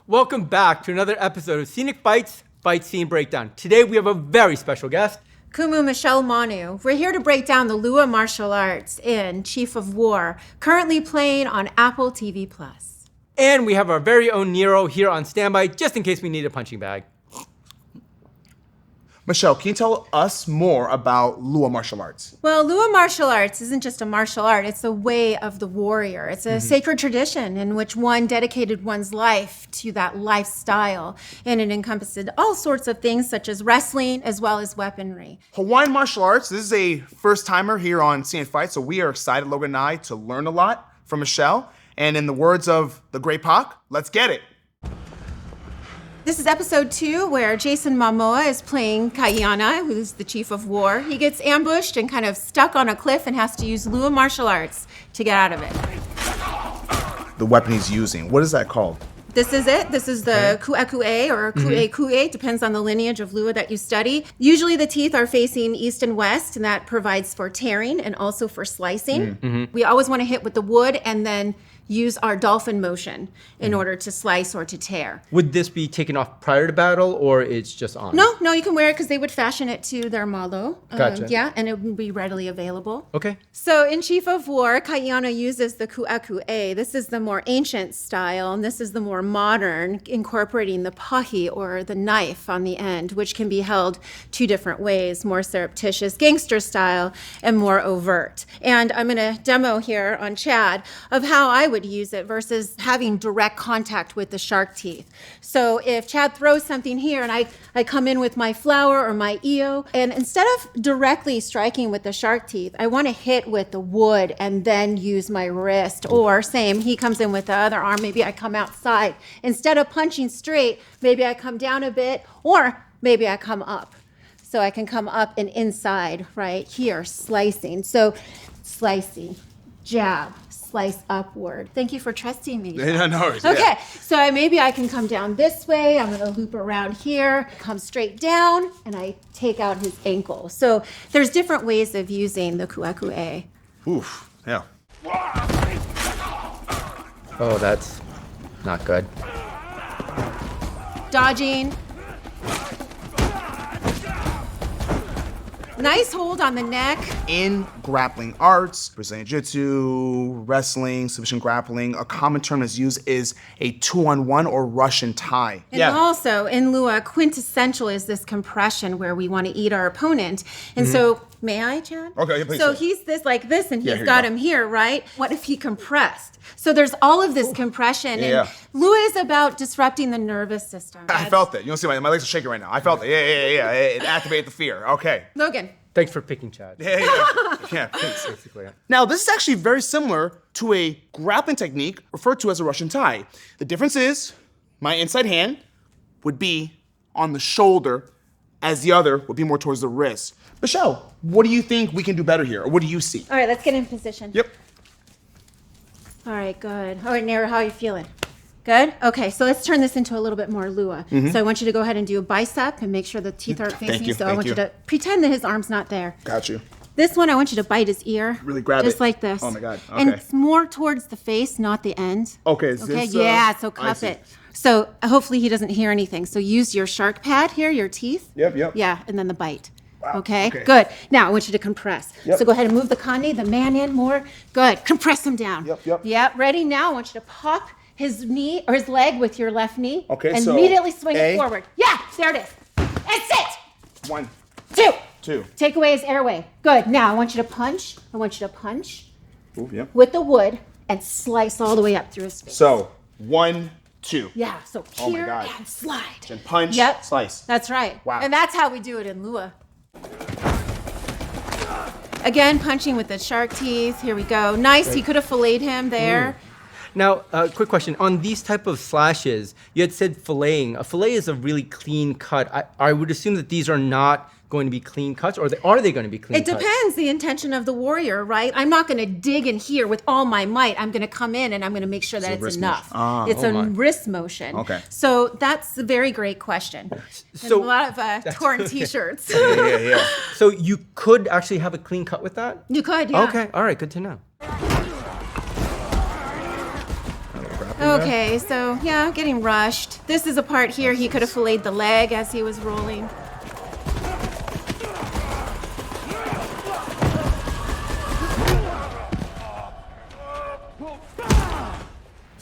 Welcome back to another episode of Scenic Fights, Fight Scene Breakdown. Today we have a very special guest. Kumu Michelle Manu. We're here to break down the Lua Martial Arts in Chief of War, currently playing on Apple TV+. And we have our very own Nero here on standby, just in case we need a punching bag. Michelle, can you tell us more about Lua Martial Arts? Well, Lua Martial Arts isn't just a martial art, it's a way of the warrior. It's a sacred tradition in which one dedicated one's life to that lifestyle. And it encompassed all sorts of things such as wrestling as well as weaponry. Hawaiian Martial Arts, this is a first-timer here on Scenic Fights, so we are excited, Logan and I, to learn a lot from Michelle. And in the words of the great Pac, let's get it. This is episode 2 where Jason Momoa is playing Kaiana, who's the Chief of War. He gets ambushed and kind of stuck on a cliff and has to use Lua Martial Arts to get out of it. The weapon he's using, what is that called? This is it. This is the ku'e or ku'e, depends on the lineage of Lua that you study. Usually the teeth are facing east and west, and that provides for tearing and also for slicing. We always want to hit with the wood and then use our dolphin motion in order to slice or to tear. Would this be taken off prior to battle, or it's just on? No, you can wear it because they would fashion it to their malo. Gotcha. Yeah, and it would be readily available. Okay. So in Chief of War, Kaiana uses the ku'e. This is the more ancient style, and this is the more modern, incorporating the pahi, or the knife on the end, which can be held 2 different ways, more surreptitious gangster style and more overt. And I'm going to demo here on Chad of how I would use it versus having direct contact with the shark teeth. So if Chad throws something here and I come in with my flower or my io, and instead of directly striking with the shark teeth, I want to hit with the wood and then use my wrist. Or same, he comes in with the other arm, maybe I come outside. Instead of punching straight, maybe I come down a bit, or maybe I come up. So I can come up and inside right here, slicing. So slicing, jab, slice upward. Thank you for trusting me. No worries. Okay, Yeah. so maybe I can come down this way. I'm gonna loop around here, come straight down, and I take out his ankle. So there's different ways of using the ku'e. Oof, yeah. Oh, that's not good. Dodging. Nice hold on the neck. In grappling arts, Brazilian Jiu-Jitsu, wrestling, submission grappling, a common term that's used is a 2-on-1 or Russian tie. And also in Lua, quintessential is this compression where we want to eat our opponent. And so, may I, Chad? Okay, yeah, please. So he's this like this, and he's here got you go. him here, right? What if he compressed? So there's all of this compression. Yeah. And Lua is about disrupting the nervous system. I felt it. You don't see my legs are shaking right now. I felt it. Yeah. It activated the fear. Okay. Logan. Thanks for picking Chad. Yeah. Basically. Now, this is actually very similar to a grappling technique referred to as a Russian tie. The difference is my inside hand would be on the shoulder as the other would be more towards the wrist. Michelle, what do you think we can do better here? Or what do you see? All right, let's get in position. Yep. All right, good. All right, Nara, how are you feeling? Good? Okay, so let's turn this into a little bit more Lua. So I want you to go ahead and do a bicep and make sure the teeth aren't facing. you, So I thank want you you. to pretend that his arm's not there. Got you. This one, I want you to bite his ear. Really grab just it. like this. Oh my God, And okay. it's more towards the face, not the end. Okay, is Okay, this, yeah, so I cup see. it. So hopefully he doesn't hear anything. So use your shark pad here, your teeth. Yep. Yeah, and then the bite. Wow, Okay, okay. good. Now I want you to compress. Yep. So go ahead and move the kane, the man in more. Good. Compress him down. Yep. Yeah, ready? Now I want you to pop his knee or his leg with your left knee. Okay, and so immediately swing A. it forward. Yeah, there it is. And sit. 1, 2. 2. Take away his airway. Good. Now I want you to punch. Ooh, yep. With the wood and slice all the way up through his face. So 1, 2. Yeah, so Oh my here God. and slide. And punch, Yep. slice. That's right. Wow. And that's how we do it in Lua. Again, punching with the shark teeth. Here we go. Nice. He could have filleted him there. Now, quick question. On these type of slashes, you had said filleting. A fillet is a really clean cut. I would assume that these are not going to be clean cuts, or are they going to be clean It cuts? depends the intention of the warrior, right? I'm not going to dig in here with all my might. I'm going to come in and I'm going to make sure that a it's wrist enough. motion. It's Oh a my. wrist motion. Okay. So that's a very great question. So- and a lot of torn t-shirts. Yeah. So you could actually have a clean cut with that? You could, yeah. Okay, all right, good to know. Okay, so yeah, getting rushed. This is a part here he could have filleted the leg as he was rolling.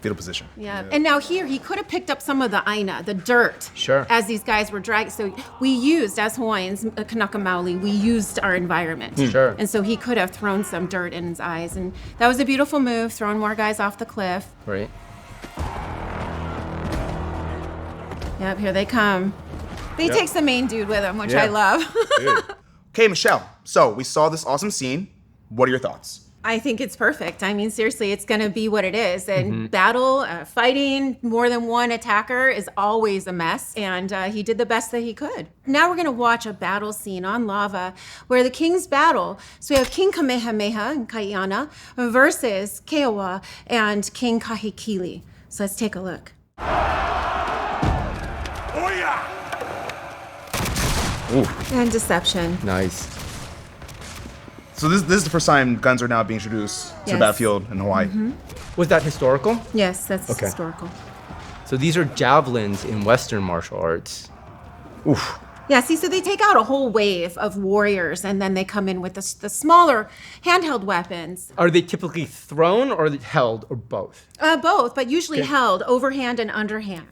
Fetal position. Yeah. And now here, he could have picked up some of the aina, the dirt, Sure. as these guys were dragging. So we used, as Hawaiians, Kanaka Maoli, we used our environment. Sure. And so he could have thrown some dirt in his eyes. And that was a beautiful move, throwing more guys off the cliff. Right. Yep, here they come. He takes the main dude with him, which I love. Okay, Michelle. So we saw this awesome scene. What are your thoughts? I think it's perfect. I mean, seriously, it's going to be what it is. And battle, fighting more than one attacker is always a mess. And he did the best that he could. Now we're going to watch a battle scene on lava where the kings battle. So we have King Kamehameha and Kaiana versus Keowa and King Kahekili. So let's take a look. Ooh. And deception. Nice. So this is the first time guns are now being introduced to the Yes. battlefield in Hawaii. Was that historical? Yes, that's Okay. historical. So these are javelins in Western martial arts. Oof. Yeah, see, so they take out a whole wave of warriors and then they come in with the smaller handheld weapons. Are they typically thrown or held or both? Both, but usually held overhand and underhand.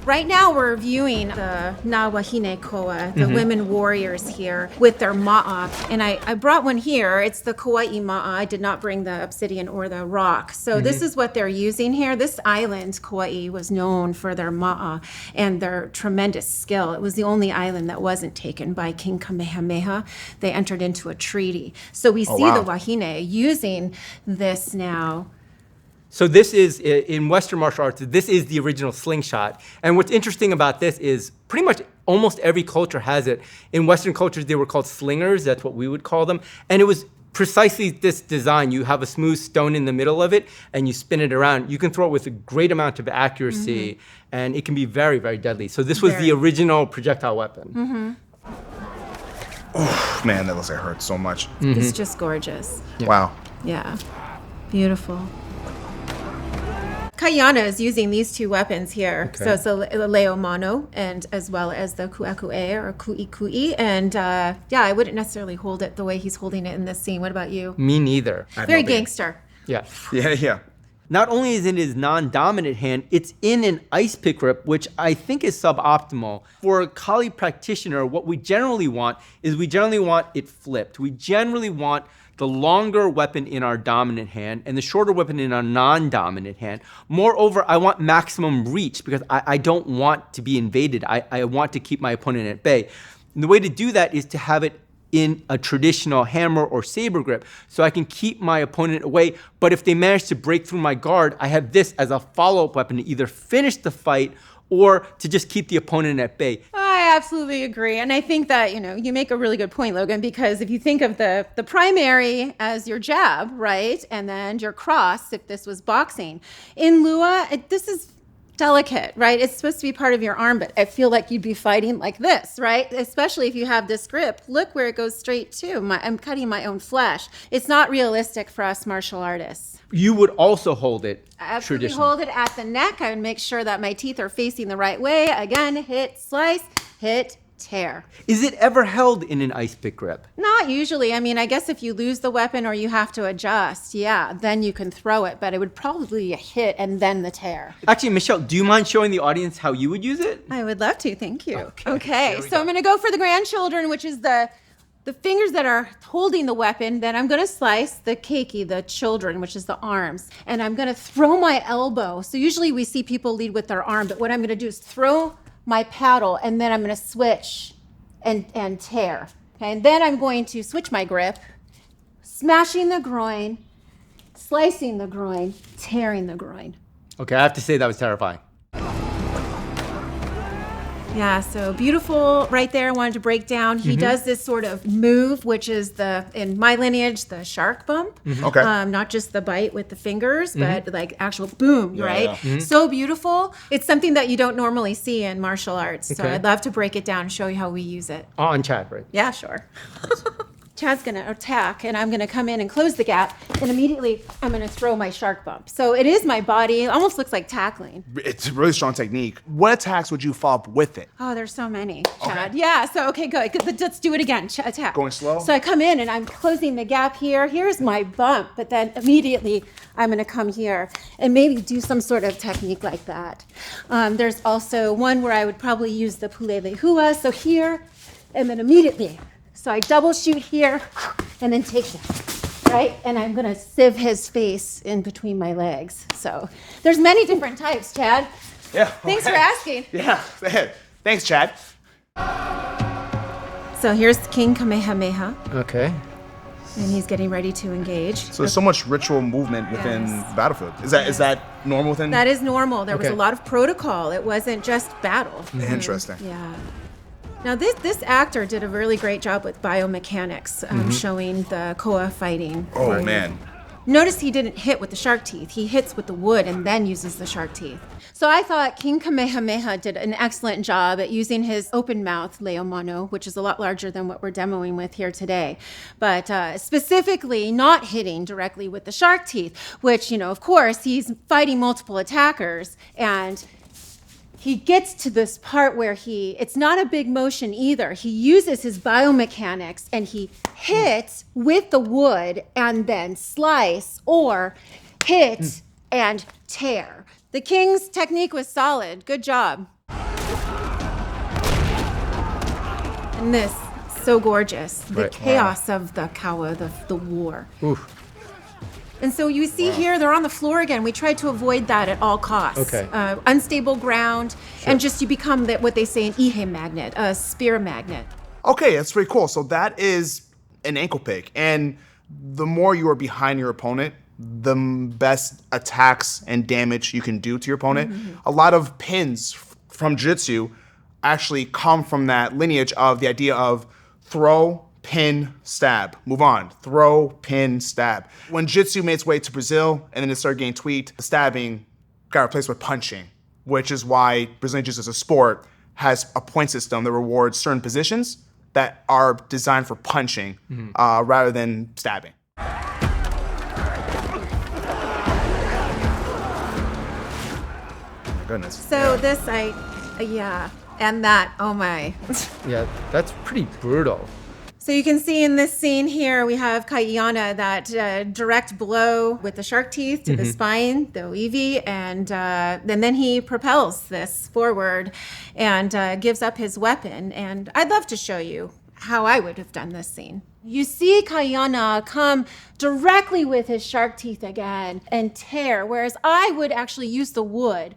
Right now we're viewing the Nawahine Koa, the women warriors here with their ma'a. And I brought one here. It's the Kauai ma'a. I did not bring the obsidian or the rock. So this is what they're using here. This island, Kauai, was known for their ma'a and their tremendous skill. It was the only island that wasn't taken by King Kamehameha. They entered into a treaty. So we see wow. the Wahine using this now. So this is, in Western martial arts, this is the original slingshot. And what's interesting about this is pretty much almost every culture has it. In Western cultures, they were called slingers. That's what we would call them. And it was precisely this design. You have a smooth stone in the middle of it, and you spin it around. You can throw it with a great amount of accuracy, and it can be very, very deadly. So this was the original projectile weapon. Oh, man, that looks like it hurts so much. It's just gorgeous. Wow. Yeah, beautiful. Kaiana is using these two weapons here. Okay. So it's a leo mano and as well as the ku'akue or kui. And yeah, I wouldn't necessarily hold it the way he's holding it in this scene. What about you? Me neither. Very gangster. Yeah. Yeah. Not only is it in his non-dominant hand, it's in an ice pick grip, which I think is suboptimal. For a Kali practitioner, what we generally want is it flipped. We generally want the longer weapon in our dominant hand and the shorter weapon in our non-dominant hand. Moreover, I want maximum reach because I don't want to be invaded. I want to keep my opponent at bay. And the way to do that is to have it in a traditional hammer or saber grip so I can keep my opponent away. But if they manage to break through my guard, I have this as a follow-up weapon to either finish the fight or to just keep the opponent at bay. I absolutely agree. And I think that, you make a really good point, Logan, because if you think of the primary as your jab, right? And then your cross, if this was boxing. In Lua, this is delicate, right? It's supposed to be part of your arm, but I feel like you'd be fighting like this, right? Especially if you have this grip. Look where it goes straight to. I'm cutting my own flesh. It's not realistic for us martial artists. You would also hold it I absolutely traditionally. hold it at the neck. I would make sure that my teeth are facing the right way. Again, hit, slice, hit, tear. Is it ever held in an ice pick grip? Not usually. I mean, I guess if you lose the weapon or you have to adjust, yeah, then you can throw it, but it would probably be a hit and then the tear. Actually, Michelle, do you mind showing the audience how you would use it? I would love to, thank you. Here Okay, we so go. I'm gonna go for the grandchildren, which is the fingers that are holding the weapon. Then I'm gonna slice the keiki, the children, which is the arms. And I'm gonna throw my elbow. So usually we see people lead with their arm, but what I'm gonna do is throw my paddle and then I'm gonna switch and tear. Okay, and then I'm going to switch my grip, smashing the groin, slicing the groin, tearing the groin. Okay, I have to say that was terrifying. Yeah, so beautiful right there. I wanted to break down. He does this sort of move, which is in my lineage, the shark bump. Okay. Not just the bite with the fingers, but like actual boom, right? yeah. So beautiful. It's something that you don't normally see in martial arts. So Okay. I'd love to break it down and show you how we use it. On chat, right? Yeah, sure. Chad's gonna attack, and I'm gonna come in and close the gap, and immediately I'm gonna throw my shark bump. So it is my body. It almost looks like tackling. It's a really strong technique. What attacks would you follow up with it? Oh, there's so many, Chad. Yeah, so okay, good. Let's do it again. Attack. Going slow? So I come in and I'm closing the gap here. Here's my bump, but then immediately I'm gonna come here and maybe do some sort of technique like that. There's also one where I would probably use the pulele hua. So here, and then immediately. So I double shoot here and then take that, right? And I'm gonna sieve his face in between my legs. So there's many different types, Chad. Yeah. Thanks for asking. Yeah. Thanks, Chad. So here's King Kamehameha, Okay. and he's getting ready to engage. So there's so much ritual movement within the battlefield. Is that normal within? That is normal. There was Okay. a lot of protocol. It wasn't just battle. Interesting. Yeah. Now this actor did a really great job with biomechanics, showing the koa fighting. Oh man. Notice he didn't hit with the shark teeth. He hits with the wood and then uses the shark teeth. So I thought King Kamehameha did an excellent job at using his open mouth leo mano, which is a lot larger than what we're demoing with here today. But specifically not hitting directly with the shark teeth, which, of course, he's fighting multiple attackers, and he gets to this part where it's not a big motion either. He uses his biomechanics and he hits with the wood and then slice or hit and tear. The king's technique was solid. Good job. And this, so gorgeous. The Right. chaos of the kawa, the war. Oof. And so you see here, they're on the floor again. We tried to avoid that at all costs. Okay. Unstable ground, and just you become what they say an ihe magnet, a spear magnet. Okay, that's pretty cool. So that is an ankle pick, and the more you are behind your opponent, the best attacks and damage you can do to your opponent. A lot of pins from jiu-jitsu actually come from that lineage of the idea of throw, pin, stab, move on, throw, pin, stab. When jiu-jitsu made its way to Brazil and then it started getting tweaked, the stabbing got replaced with punching, which is why Brazilian jiu-jitsu as a sport has a point system that rewards certain positions that are designed for punching rather than stabbing. My goodness. So this, and that, oh my. Yeah, that's pretty brutal. So you can see in this scene here, we have Kaiana, that direct blow with the shark teeth to the spine, the oiwi, and then he propels this forward and gives up his weapon. And I'd love to show you how I would have done this scene. You see Kaiana come directly with his shark teeth again and tear, whereas I would actually use the wood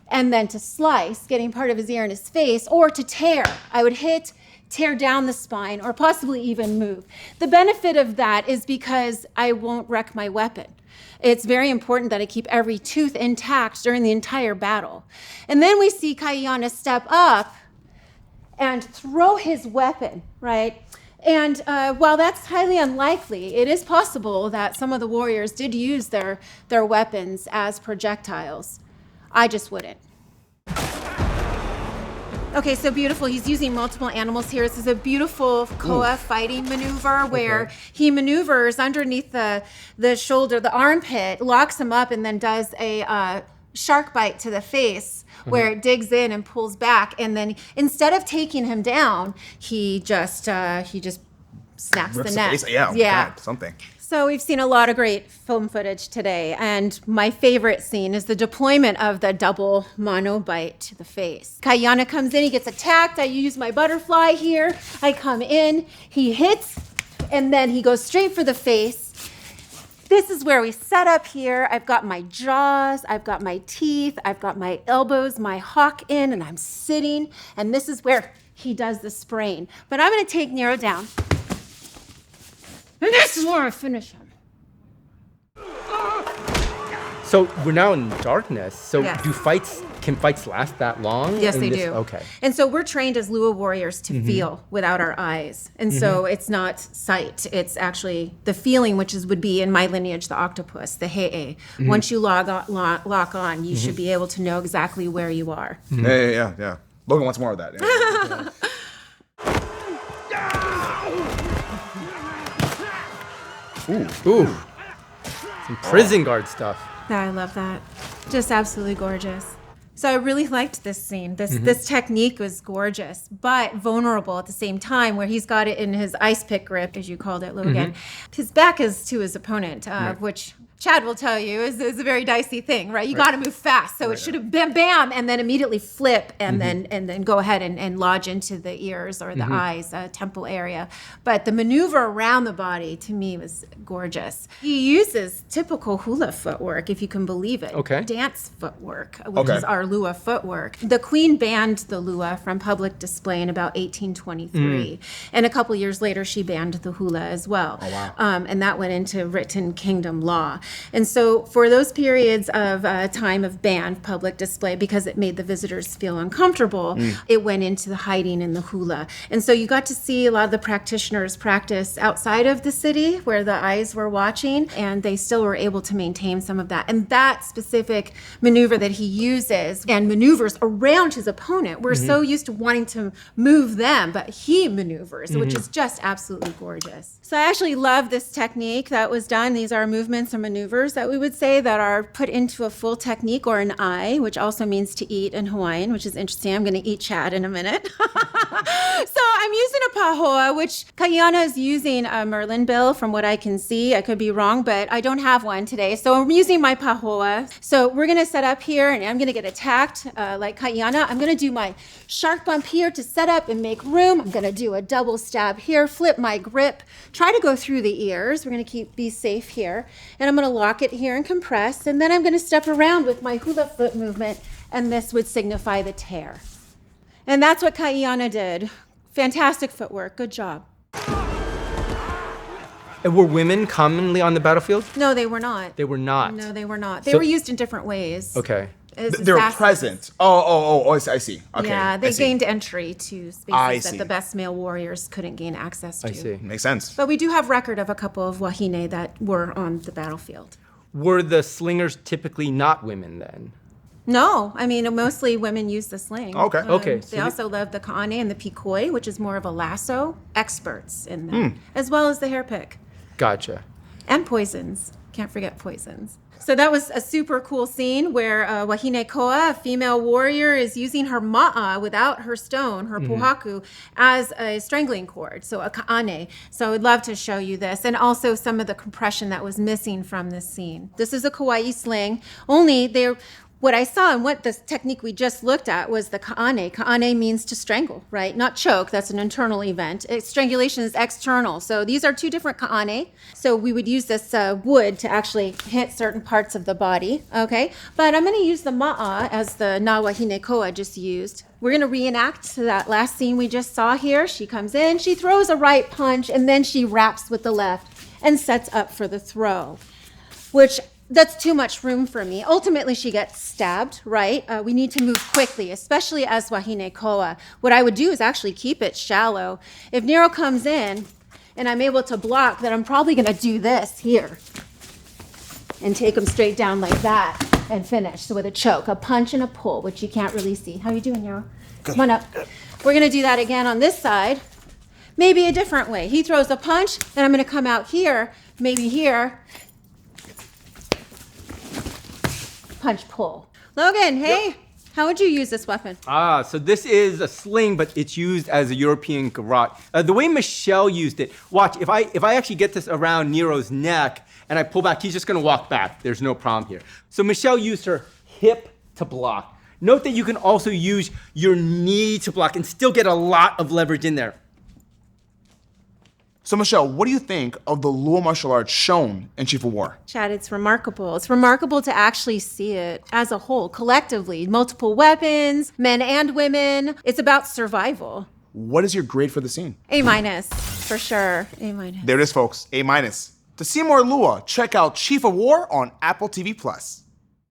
and then to slice, getting part of his ear in his face, or to tear. I would hit, tear down the spine, or possibly even move. The benefit of that is because I won't wreck my weapon. It's very important that I keep every tooth intact during the entire battle. And then we see Kaiana step up and throw his weapon, right? And while that's highly unlikely, it is possible that some of the warriors did use their weapons as projectiles. I just wouldn't. Okay, so beautiful. He's using multiple animals here. This is a beautiful koa fighting maneuver where he maneuvers underneath the shoulder, the armpit, locks him up, and then does a shark bite to the face where it digs in and pulls back. And then instead of taking him down, he just snaps Rips the neck. face. Yeah, God, something. So we've seen a lot of great film footage today, and my favorite scene is the deployment of the double mano bite to the face. Kaiana comes in, he gets attacked. I use my butterfly here. I come in, he hits, and then he goes straight for the face. This is where we set up here. I've got my jaws, I've got my teeth, I've got my elbows, my hock in, and I'm sitting, and this is where he does the sprain. But I'm gonna take Nero down. And this is where I finish him. So we're now in darkness. So Yes. can fights last that long? Yes, in they this? do. Okay. And so we're trained as Lua warriors to feel without our eyes. And so it's not sight. It's actually the feeling, which would be in my lineage, the octopus, the he'e. Once you lock on, you should be able to know exactly where you are. Yeah. Logan wants more of that. Yeah. Ooh. Some prison guard stuff. I love that. Just absolutely gorgeous. So I really liked this scene. This technique was gorgeous, but vulnerable at the same time, where he's got it in his ice pick grip, as you called it, Logan. His back is to his opponent, which Chad will tell you is a very dicey thing, right? You got to move fast. So it should have bam, bam, and then immediately flip and then go ahead and lodge into the ears or the eyes, temple area. But the maneuver around the body, to me, was gorgeous. He uses typical hula footwork, if you can believe it. Okay. Dance footwork, which is our Lua footwork. The Queen banned the Lua from public display in about 1823. And a couple years later, she banned the hula as well. Oh, wow. And that went into written kingdom law. And so for those periods of time of banned public display, because it made the visitors feel uncomfortable, it went into the hiding in the hula. And so you got to see a lot of the practitioners practice outside of the city where the eyes were watching, and they still were able to maintain some of that. And that specific maneuver that he uses and maneuvers around his opponent, we're so used to wanting to move them, but he maneuvers, which is just absolutely gorgeous. So I actually love this technique that was done. These are movements and maneuvers that we would say that are put into a full technique, or an ai, which also means to eat in Hawaiian, which is interesting. I'm going to eat Chad in a minute. So I'm using a pahoa, which Kaiana is using a Merlin bill from what I can see. I could be wrong, but I don't have one today. So I'm using my pahoa. So we're going to set up here, and I'm going to get attacked like Kaiana. I'm going to do my shark bump here to set up and make room. I'm going to do a double stab here, flip my grip, try to go through the ears. We're going to be safe here. And I'm going to lock it here and compress. And then I'm going to step around with my hula foot movement, and this would signify the tear. And that's what Kaiana did. Fantastic footwork. Good job. And were women commonly on the battlefield? No, they were not. They were not. No, they were not. They were used in different ways. Okay. They were present. I see. Okay. Yeah, they I see. gained entry to spaces that the best male warriors couldn't gain access to. I see. Makes sense. But we do have record of a couple of wahine that were on the battlefield. Were the slingers typically not women then? No, I mean, mostly women use the sling. Okay. Okay, They so also love the ka'ane and the pikoi, which is more of a lasso. Experts in that, as well as the hair pick. Gotcha. And poisons. Can't forget poisons. So that was a super cool scene where Wahine Koa, a female warrior, is using her ma'a without her stone, her puhaku, as a strangling cord, so a ka'ane. So I would love to show you this, and also some of the compression that was missing from this scene. This is a kawaii sling, only what I saw and what this technique we just looked at was the ka'ane. Ka'ane means to strangle, right? Not choke. That's an internal event. Strangulation is external. So these are two different ka'ane. So we would use this wood to actually hit certain parts of the body, okay? But I'm going to use the ma'a as the na wahine koa just used. We're going to reenact that last scene we just saw here. She comes in, she throws a right punch, and then she wraps with the left and sets up for the throw, which that's too much room for me. Ultimately, she gets stabbed, right? We need to move quickly, especially as wahine koa. What I would do is actually keep it shallow. If Nero comes in and I'm able to block, then I'm probably gonna do this here and take him straight down like that and finish. So with a choke, a punch and a pull, which you can't really see. How you doing, Nero? Come on up. We're gonna do that again on this side. Maybe a different way. He throws a punch, then I'm gonna come out here, maybe here, punch pull. Logan, hey, how would you use this weapon? So this is a sling, but it's used as a European garrote. The way Michelle used it, watch, if I actually get this around Nero's neck and I pull back, he's just gonna walk back. There's no problem here. So Michelle used her hip to block. Note that you can also use your knee to block and still get a lot of leverage in there. So Michelle, what do you think of the Lua martial arts shown in Chief of War? Chad, it's remarkable. It's remarkable to actually see it as a whole, collectively. Multiple weapons, men and women. It's about survival. What is your grade for the scene? A-, for sure. A-. There it is, folks. A-. To see more Lua, check out Chief of War on Apple TV+.